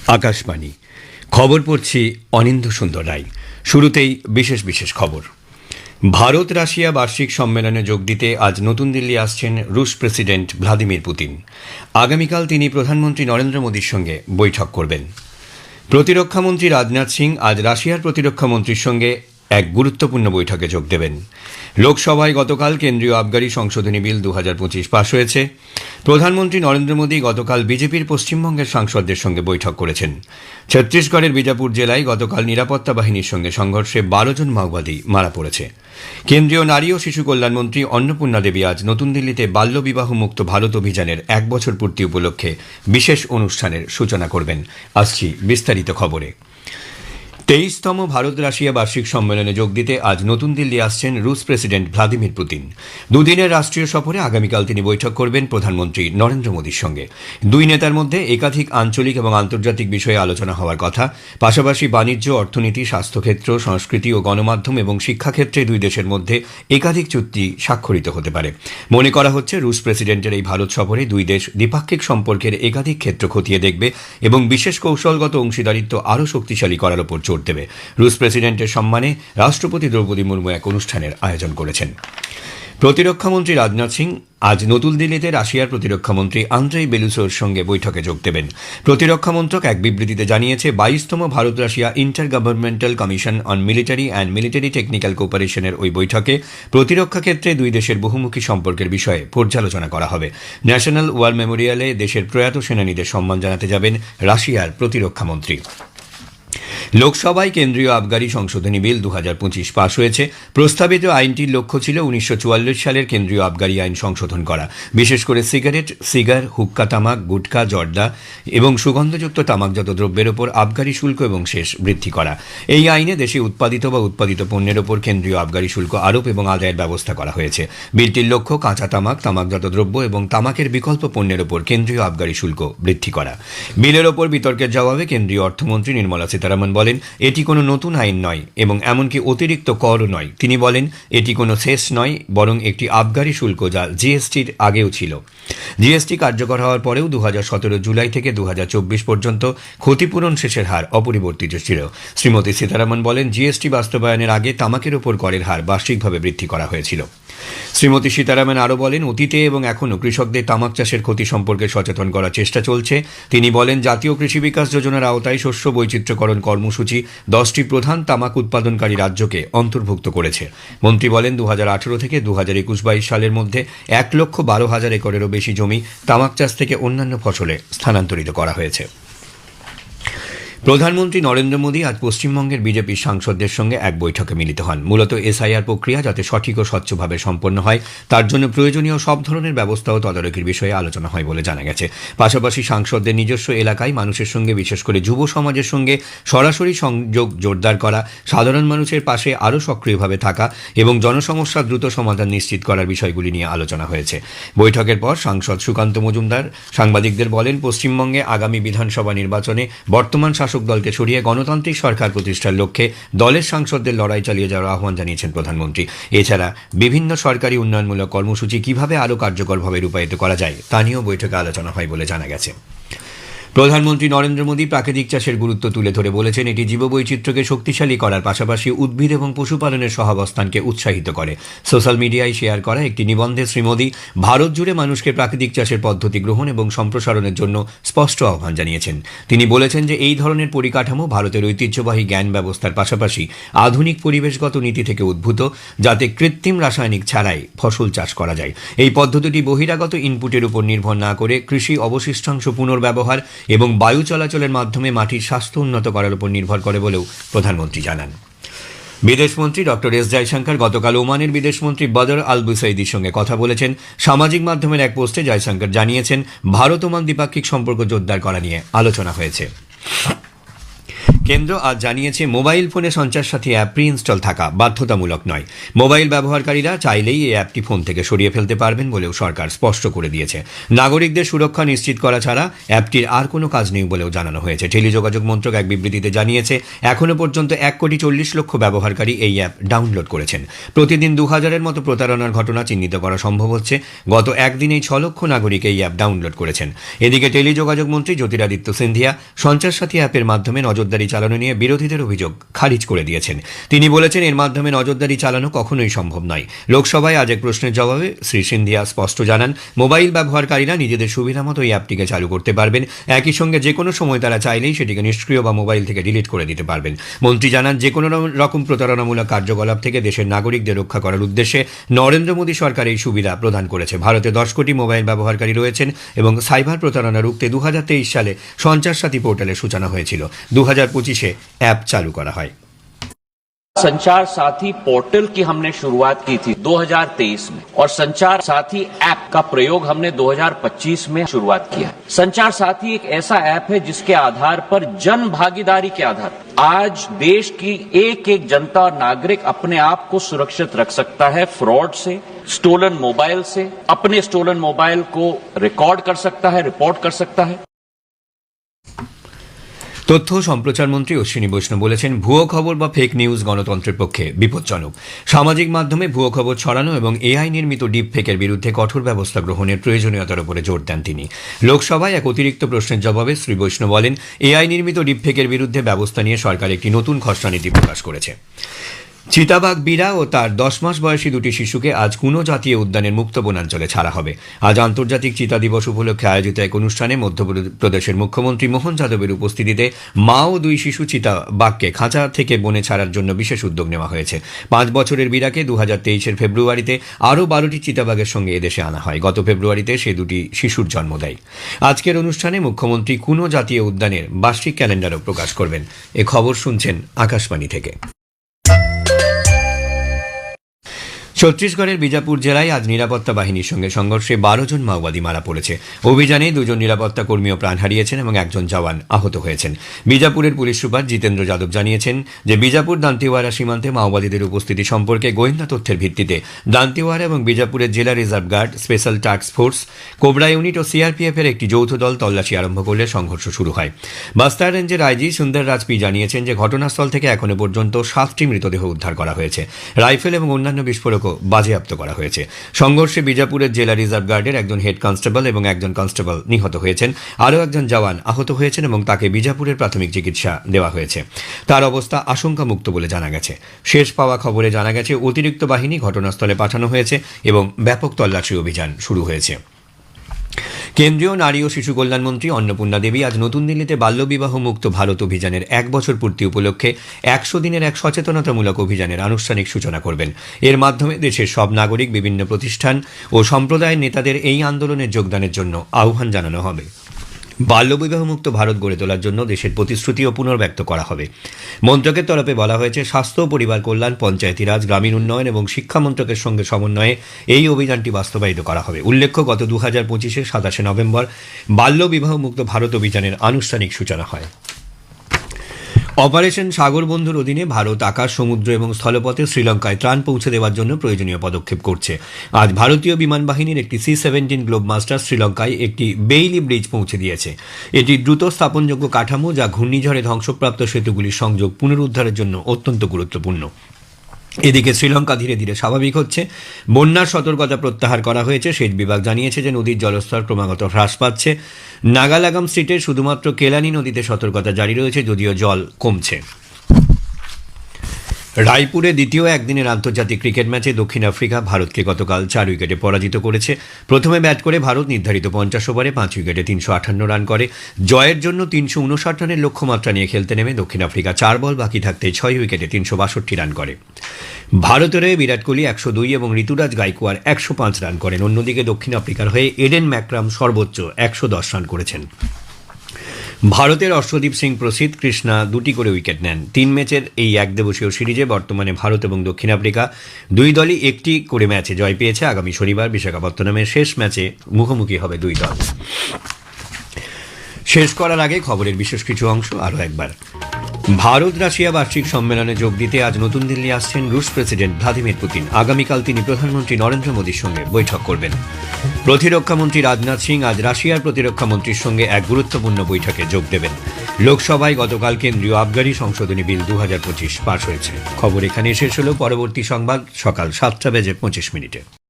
আকাশবাণী খবর পড়ছি অনিন্দ্য সুন্দর রায়। শুরুতেই বিশেষ বিশেষ খবর। ভারত রাশিয়া বার্ষিক সম্মেলনে যোগ দিতে আজ নতুন দিল্লি আসছেন রুশ প্রেসিডেন্ট ভ্লাদিমির পুতিন। আগামীকাল তিনি প্রধানমন্ত্রী নরেন্দ্র মোদীর সঙ্গে বৈঠক করবেন। প্রতিরক্ষামন্ত্রী রাজনাথ সিং আজ রাশিয়ার প্রতিরক্ষামন্ত্রীর সঙ্গে এক গুরুত্বপূর্ণ বৈঠকে যোগ দেবেন। লোকসভায় গতকাল কেন্দ্রীয় আবগারি সংশোধনী বিল 2025 পাশ হয়েছে। প্রধানমন্ত্রী নরেন্দ্র মোদী গতকাল বিজেপির পশ্চিমবঙ্গের সাংসদদের সঙ্গে বৈঠক করেছেন। ছত্তিশগড়ের বিজাপুর জেলায় গতকাল নিরাপত্তা বাহিনীর সঙ্গে সংঘর্ষে 12 জন মাওবাদী মারা পড়েছে। কেন্দ্রীয় নারী ও শিশু কল্যাণমন্ত্রী অন্নপূর্ণা দেবী আজ নতুন দিল্লিতে বাল্যবিবাহ মুক্ত ভারত অভিযানের 1 বছর পূর্তি উপলক্ষে বিশেষ অনুষ্ঠানের সূচনা করবেন। আসছি বিস্তারিত খবরে। 23তম ভারত রাশিয়া বার্ষিক সম্মেলনে যোগ দিতে আজ নতুন দিল্লি আসছেন রুশ প্রেসিডেন্ট ভ্লাদিমির পুতিন। দুদিনের রাষ্ট্রীয় সফরে আগামীকাল তিনি বৈঠক করবেন প্রধানমন্ত্রী নরেন্দ্র মোদীর সঙ্গে। দুই নেতার মধ্যে একাধিক আঞ্চলিক এবং আন্তর্জাতিক বিষয়ে আলোচনা হওয়ার কথা। পাশাপাশি বাণিজ্য, অর্থনীতি, স্বাস্থ্যক্ষেত্র, সংস্কৃতি ও গণমাধ্যম এবং শিক্ষাক্ষেত্রে দুই দেশের মধ্যে একাধিক চুক্তি স্বাক্ষরিত হতে পারে। মনে করা হচ্ছে রুশ প্রেসিডেন্টের এই ভারত সফরে দুই দেশ দ্বিপাক্ষিক সম্পর্কের একাধিক ক্ষেত্র খতিয়ে দেখবে এবং বিশেষ কৌশলগত অংশীদারিত্ব আরও শক্তিশালী করার উপর জোর দেবে। রুশ প্রেসিডেন্টের সম্মানে রাষ্ট্রপতি দ্রৌপদী মুর্মু এক অনুষ্ঠানের আয়োজন করেছেন। প্রতিরক্ষামন্ত্রী রাজনাথ সিং আজ নতুন দিল্লিতে রাশিয়ার প্রতিরক্ষামন্ত্রী আন্দ্রেই বেলুসোর সঙ্গে বৈঠকে যোগ দেবেন। প্রতিরক্ষা মন্ত্রক এক বিবৃতিতে জানিয়েছে, 22তম Bharat Russia intergovernmental commission on military and military technical কোঅপারেশনের ওই বৈঠকে প্রতিরক্ষা ক্ষেত্রে দুই দেশের বহুমুখী সম্পর্কের বিষয়ে পর্যালোচনা করা হবে। ন্যাশনাল ওয়ার মেমোরিয়ালে দেশের প্রয়াত সেনানীদের সম্মান জানাতে যাবেন রাশিয়ার প্রতিরক্ষামন্ত্রী। লোকসভায় কেন্দ্রীয় আবগারি সংশোধনী বিল 2025 পাশ হয়েছে। প্রস্তাবিত আইনটির লক্ষ্য ছিল 1944 সালের কেন্দ্রীয় আবগারি আইন সংশোধন করা, বিশেষ করে সিগারেট, সিগার, হুক্কা তামাক, গুটখা, জর্দা এবং সুগন্ধযুক্ত তামাকজাত দ্রব্যের ওপর আবগারি শুল্ক এবং শেষ বৃদ্ধি করা। এই আইনে দেশে উৎপাদিত বা উৎপাদিত পণ্যের ওপর কেন্দ্রীয় আবগারি শুল্ক আরোপ এবং আদায়ের ব্যবস্থা করা হয়েছে। বিলটির লক্ষ্য কাঁচা তামাক, তামাকজাত দ্রব্য এবং তামাকের বিকল্প পণ্যের ওপর কেন্দ্রীয় আবগারি শুল্ক বৃদ্ধি করা। বিলের ওপর বিতর্কের জবাবে কেন্দ্রীয় অর্থমন্ত্রী নির্মলা সীতারামন বলেন, এটি কোনো নতুন আইন নয় এবং এমনকি অতিরিক্ত করও নয়। তিনি বলেন, এটি কোনো সেস নয়, বরং একটি আবগারি শুল্ক যা জিএসটির আগেও ছিল। জিএসটি কার্যকর হওয়ার পরেও 2017 জুলাই থেকে 2024 পর্যন্ত ক্ষতিপূরণ শেষের হার অপরিবর্তিত ছিল। শ্রীমতী সীতারামন বলেন, জিএসটি বাস্তবায়নের আগে তামাকের ওপর করের হার বার্ষিকভাবে বৃদ্ধি করা হয়েছিল। শ্রীমতী সীতারামন আরও বলেন, অতীতে এবং এখনও কৃষকদের তামাক চাষের ক্ষতি সম্পর্কে সচেতন করার চেষ্টা চলছে। তিনি বলেন, জাতীয় কৃষি বিকাশ যোজনার আওতায় শস্য বৈচিত্র্যকরণ কর্মসূচি 10টি প্রধান তামাক উৎপাদনকারী রাজ্যকে অন্তর্ভুক্ত করেছে। মন্ত্রী বলেন, 2018 থেকে 2021-22 সালের মধ্যে 1,12,000 একরেরও বেশি জমি তামাক চাষ থেকে অন্যান্য ফসলে স্থানান্তরিত করা হয়েছে। প্রধানমন্ত্রী নরেন্দ্র মোদী আজ পশ্চিমবঙ্গের বিজেপির সাংসদদের সঙ্গে এক বৈঠকে মিলিত হন। মূলত এসআইআর প্রক্রিয়া যাতে সঠিক ও স্বচ্ছভাবে সম্পন্ন হয় তার জন্য প্রয়োজনীয় সব ধরনের ব্যবস্থা ও তদারকির বিষয়ে আলোচনা হয় বলে জানা গেছে। পাশাপাশি সাংসদদের নিজস্ব এলাকায় মানুষের সঙ্গে, বিশেষ করে যুব সমাজের সঙ্গে সরাসরি সংযোগ জোরদার করা, সাধারণ মানুষের পাশে আরও সক্রিয়ভাবে থাকা এবং জনসমস্যার দ্রুত সমাধান নিশ্চিত করার বিষয়গুলি নিয়ে আলোচনা হয়েছে। বৈঠকের পর সাংসদ সুকান্ত মজুমদার সাংবাদিকদের বলেন, পশ্চিমবঙ্গে আগামী বিধানসভা নির্বাচনে বর্তমান শাসক দলকে সরিয়ে গণতান্ত্রিক সরকার প্রতিষ্ঠার লক্ষ্যে দলের সাংসদদের লড়াই চালিয়ে যাওয়ার আহ্বান জানিয়েছেন প্রধানমন্ত্রী। এছাড়া বিভিন্ন সরকারি উন্নয়নমূলক কর্মসূচি কিভাবে আরও কার্যকরভাবে রূপায়িত করা যায় তা নিয়েও বৈঠকে আলোচনা হয় বলে জানা গেছে। প্রধানমন্ত্রী নরেন্দ্র মোদী প্রাকৃতিক চাষের গুরুত্ব তুলে ধরে বলেছেন, এটি জীববৈচিত্র্যকে শক্তিশালী করার পাশাপাশি উদ্ভিদ এবং পশুপালনের সহাবস্থানকে উৎসাহিত করে। সোশ্যাল মিডিয়ায় শেয়ার করা একটি নিবন্ধে শ্রী মোদী ভারত জুড়ে মানুষকে প্রাকৃতিক চাষের পদ্ধতি গ্রহণ এবং সম্প্রসারণের জন্য স্পষ্ট আহ্বান জানিয়েছেন। তিনি বলেছেন যে এই ধরনের পরিকাঠামো ভারতের ঐতিহ্যবাহী জ্ঞান ব্যবস্থার পাশাপাশি আধুনিক পরিবেশগত নীতি থেকে উদ্ভূত, যাতে কৃত্রিম রাসায়নিক ছাড়াই ফসল চাষ করা যায়। এই পদ্ধতিটি বহিরাগত ইনপুটের উপর নির্ভর না করে কৃষি অবশিষ্টাংশ পুনর্ব্যবহার এবং বায়ু চলাচলের মাধ্যমে মাটির স্বাস্থ্য উন্নত করার উপর নির্ভর করে বলেও প্রধানমন্ত্রী জানান। বিদেশমন্ত্রী ডক্টর এস জয়শঙ্কর গতকাল ওমানের বিদেশমন্ত্রী বদর আল বুসাইদির সঙ্গে কথা বলেছেন। সামাজিক মাধ্যমের এক পোস্টে জয়শঙ্কর জানিয়েছেন, ভারত ওমান দ্বিপাক্ষিক সম্পর্ক জোরদার করা নিয়ে আলোচনা হয়েছে। কেন্দ্র আজ জানিয়েছে মোবাইল ফোনে সঞ্চার সাথী অ্যাপ প্রি ইনস্টল থাকা বাধ্যতামূলক নয়। মোবাইল ব্যবহারকারীরা চাইলেই এই অ্যাপটি ফোন থেকে সরিয়ে ফেলতে পারবেন বলেও সরকার স্পষ্ট করে দিয়েছে। নাগরিকদের সুরক্ষা নিশ্চিত করা ছাড়া অ্যাপটির আর কোনো কাজ নেই বলেও জানানো হয়েছে। টেলিযোগাযোগ মন্ত্রক এক বিবৃতিতে জানিয়েছে, এখনও পর্যন্ত 1,40,00,000 ব্যবহারকারী এই অ্যাপ ডাউনলোড করেছেন। প্রতিদিন 2,000-এর মতো প্রতারণার ঘটনা চিহ্নিত করা সম্ভব হচ্ছে। গত একদিনেই 6 লক্ষ নাগরিক এই অ্যাপ ডাউনলোড করেছেন। এদিকে টেলিযোগাযোগ মন্ত্রী জ্যোতিরাদিত্য সিন্ধিয়া সঞ্চার সাথী অ্যাপের মাধ্যমে নজরদারি চালানো নিয়ে বিরোধীদের অভিযোগ খারিজ করে দিয়েছেন। তিনি বলেছেন, এর মাধ্যমে নজরদারি চালানো কখনোই সম্ভব নয়। লোকসভায় আজ এক প্রশ্নের জবাবে শ্রী সিন্ধিয়া স্পষ্ট জানান, মোবাইল ব্যবহারকারীরা নিজেদের সুবিধামতো এই অ্যাপটিকে চালু করতে পারবেন। একই সঙ্গে যে কোনো সময় তারা চাইলেই সেটিকে নিষ্ক্রিয় বা মোবাইল থেকে ডিলিট করে দিতে পারবেন। মন্ত্রী জানান, যে কোনো রকম প্রতারণামূলক কার্যকলাপ থেকে দেশের নাগরিকদের রক্ষা করার উদ্দেশ্যে নরেন্দ্র মোদী সরকার এই সুবিধা প্রদান করেছে। ভারতে 10 কোটি মোবাইল ব্যবহারকারী রয়েছেন এবং সাইবার প্রতারণা রুখতে 2023 সালে সঞ্চার সাথী পোর্টালের সূচনা হয়েছিল। 2025-এ অ্যাপ চালু করা হয়। संचार साथी पोर्टल की हमने शुरुआत की थी 2023 में और संचार साथी ऐप का प्रयोग हमने 2025 में शुरुआत किया। संचार साथी एक ऐसा ऐप है जिसके आधार पर जन भागीदारी के आधार आज देश की एक एक जनता और नागरिक अपने आप को सुरक्षित रख सकता है फ्रॉड से, स्टोलन मोबाइल से, अपने स्टोलन मोबाइल को रिकॉर्ड कर सकता है, रिपोर्ट कर सकता है। তথ্য ও সম্প্রচার মন্ত্রী অশ্বিনী বৈষ্ণব বলেছেন, ভুয়ো খবর বা ফেক নিউজ গণতন্ত্রের পক্ষে বিপজ্জনক। সামাজিক মাধ্যমে ভুয়ো খবর ছড়ানো এবং এআই নির্মিত ডিপ ফেকের বিরুদ্ধে কঠোর ব্যবস্থা গ্রহণের প্রয়োজনীয়তার উপরে জোর দেন তিনি। লোকসভায় এক অতিরিক্ত প্রশ্নের জবাবে শ্রী বৈষ্ণব বলেন, এআই নির্মিত ডিপ ফেকের বিরুদ্ধে ব্যবস্থা নিয়ে সরকার একটি নতুন খসড়া নীতি প্রকাশ করেছে। চিতাবাঘ বিড়া ও তার 10 মাস বয়সী দুটি শিশুকে আজ কুনো জাতীয় উদ্যানের মুক্ত বনাঞ্চলে ছাড়া হবে। আজ আন্তর্জাতিক চিতা দিবস উপলক্ষে আয়োজিত এক অনুষ্ঠানে মধ্যপ্রদেশের মুখ্যমন্ত্রী মোহন যাদবের উপস্থিতিতে মা ও 2 শিশু চিতাবাঘকে খাঁচা থেকে বনে ছাড়ার জন্য বিশেষ উদ্যোগ নেওয়া হয়েছে। 5 বছরের বিড়াকে 2023-এর ফেব্রুয়ারিতে আরও 12টি চিতাবাঘের সঙ্গে এদেশে আনা হয়। গত ফেব্রুয়ারিতে সে 2টি শিশুর জন্ম দেয়। আজকের অনুষ্ঠানে মুখ্যমন্ত্রী কুনো জাতীয় উদ্যানের বার্ষিক ক্যালেন্ডারও প্রকাশ করবেন। এ খবর শুনছেন আকাশবাণী থেকে। ছত্তিশগড়ের বিজাপুর জেলায় আজ নিরাপত্তা বাহিনীর সঙ্গে সংঘর্ষে 12 জন মাওবাদী মারা পড়েছে। অভিযানে 2 জন নিরাপত্তা কর্মীও প্রাণ হারিয়েছেন এবং 1 জন জওয়ান আহত হয়েছেন। বিজাপুরের পুলিশ সুপার জিতেন্দ্র যাদব জানিয়েছেন যে বিজাপুর দান্তেওয়াড়া সীমান্তে মাওবাদীদের উপস্থিতি সম্পর্কে গোয়েন্দা তথ্যের ভিত্তিতে দান্তেওয়াড়া এবং বিজাপুরের জেলা reserve guard, special task force, cobra unit ও সিআরপিএফের একটি যৌথ দল তল্লাশি আরম্ভ করলে সংঘর্ষ শুরু হয়। বাস্তার রেঞ্জের আইজি সুন্দর রাজপি জানিয়েছেন যে ঘটনাস্থল থেকে এখনো পর্যন্ত 7টি মৃতদেহ উদ্ধার করা হয়েছে। রাইফেল এবং অন্যান্য বিস্ফোরক বাজেয়াপ্ত করা হয়েছে। সংঘর্ষে বিজাপুরের জেলা রিজার্ভ গার্ডের 1 জন হেড কনস্টেবল এবং 1 জন কনস্টেবল নিহত হয়েছেন। আরও 1 জন জওয়ান আহত হয়েছেন এবং তাকে বিজাপুরের প্রাথমিক চিকিৎসা দেওয়া হয়েছে। তার অবস্থা আশঙ্কামুক্ত বলে জানা গেছে। শেষ পাওয়া খবরে জানা গেছে অতিরিক্ত বাহিনী ঘটনাস্থলে পাঠানো হয়েছে এবং ব্যাপক তল্লাশি অভিযান শুরু হয়েছে। কেন্দ্রীয় নারী ও শিশু কল্যাণমন্ত্রী অন্নপূর্ণা দেবী আজ নতুন দিল্লিতে বাল্যবিবাহ মুক্ত ভারত অভিযানের 1 বছর পূর্তি উপলক্ষে 100 দিনের এক সচেতনতামূলক অভিযানের আনুষ্ঠানিক সূচনা করবেন। এর মাধ্যমে দেশের সব নাগরিক, বিভিন্ন প্রতিষ্ঠান ও সম্প্রদায়ের নেতাদের এই আন্দোলনের যোগদানের জন্য আহ্বান জানানো হবে। বাল্যবিবাহমুক্ত ভারত গড়ে তোলার জন্য দেশের প্রতিশ্রুতিও পুনর্ব্যক্ত করা হবে। মন্ত্রকের তরফে বলা হয়েছে, স্বাস্থ্য ও পরিবার কল্যাণ, পঞ্চায়েতি রাজ, গ্রামীণ উন্নয়ন এবং শিক্ষা মন্ত্রকের সঙ্গে সমন্বয়ে এই অভিযানটি বাস্তবায়িত করা হবে। উল্লেখ্য, গত 2025-এর 27 নভেম্বর বাল্যবিবাহমুক্ত ভারত অভিযানের আনুষ্ঠানিক সূচনা হয়। অপারেশন সাগর বন্ধুর অধীনে ভারত আকাশ, সমুদ্র এবং স্থলপথে শ্রীলঙ্কায় ত্রাণ পৌঁছে দেওয়ার জন্য প্রয়োজনীয় পদক্ষেপ করছে। আজ ভারতীয় বিমান বাহিনীর একটি C-17 গ্লোব মাস্টার শ্রীলঙ্কায় একটি বেইলি ব্রিজ পৌঁছে দিয়েছে। এটি দ্রুত স্থাপনযোগ্য কাঠামো যা ঘূর্ণিঝড়ে ধ্বংসপ্রাপ্ত সেতুগুলির সংযোগ পুনরুদ্ধারের জন্য অত্যন্ত গুরুত্বপূর্ণ। এদিকে শ্রীলঙ্কা ধীরে ধীরে স্বাভাবিক হচ্ছে। বন্যার সতর্কতা প্রত্যাহার করা হয়েছে। সেচ বিভাগ জানিয়েছে যে নদীর জলস্তর ক্রমাগত হ্রাস পাচ্ছে। নাগালাগাম স্ট্রিটে শুধুমাত্র কেলানি নদীতে সতর্কতা জারি রয়েছে, যদিও জল কমছে। রায়পুরে দ্বিতীয় একদিনের আন্তর্জাতিক ক্রিকেট ম্যাচে দক্ষিণ আফ্রিকা ভারতকে গতকাল 4 উইকেটে পরাজিত করেছে। প্রথমে ব্যাট করে ভারত নির্ধারিত 50 ওভারে 5 উইকেটে 358 রান করে। জয়ের জন্য 359 রানের লক্ষ্যমাত্রা নিয়ে খেলতে নেমে দক্ষিণ আফ্রিকা 4 বল বাকি থাকতে 6 উইকেটে 362 রান করে। ভারতের হয়ে বিরাট কোহলি 102 এবং ঋতুরাজ গাইকোয়াড় 105 রান করেন। অন্যদিকে দক্ষিণ আফ্রিকার হয়ে এডেন ম্যাকরাম সর্বোচ্চ 110 রান করেছেন। ভারতের অর্শদীপ সিং প্রসিদ্ধ কৃষ্ণা 2টি করে উইকেট নেন। 3 ম্যাচের এই একদিবসীয় সিরিজে বর্তমানে ভারত এবং দক্ষিণ আফ্রিকা 2 দলই 1টি করে ম্যাচে জয় পেয়েছে। আগামী শনিবার বিশাখাপত্তনমের শেষ ম্যাচে মুখোমুখি হবে 2 দল। শেষ করার আগে খবরের বিশেষ কিছু অংশ আরও একবার। ভারত রাশিয়া বার্ষিক সম্মেলনে যোগ দিতে আজ নতুন দিল্লি আসছেন রুশ প্রেসিডেন্ট ভ্লাদিমির পুতিন। আগামীকাল তিনি প্রধানমন্ত্রী নরেন্দ্র মোদীর সঙ্গে বৈঠক করবেন। প্রতিরক্ষামন্ত্রী রাজনাথ সিং আজ রাশিয়ার প্রতিরক্ষামন্ত্রীর সঙ্গে এক গুরুত্বপূর্ণ বৈঠকে যোগ দেবেন। লোকসভায় গতকাল কেন্দ্রীয় আবগারি সংশোধনী বিল 2025 পাশ হয়েছে। খবর এখানে শেষ হলো। পরবর্তী সংবাদ সকাল 7:25 মিনিটে।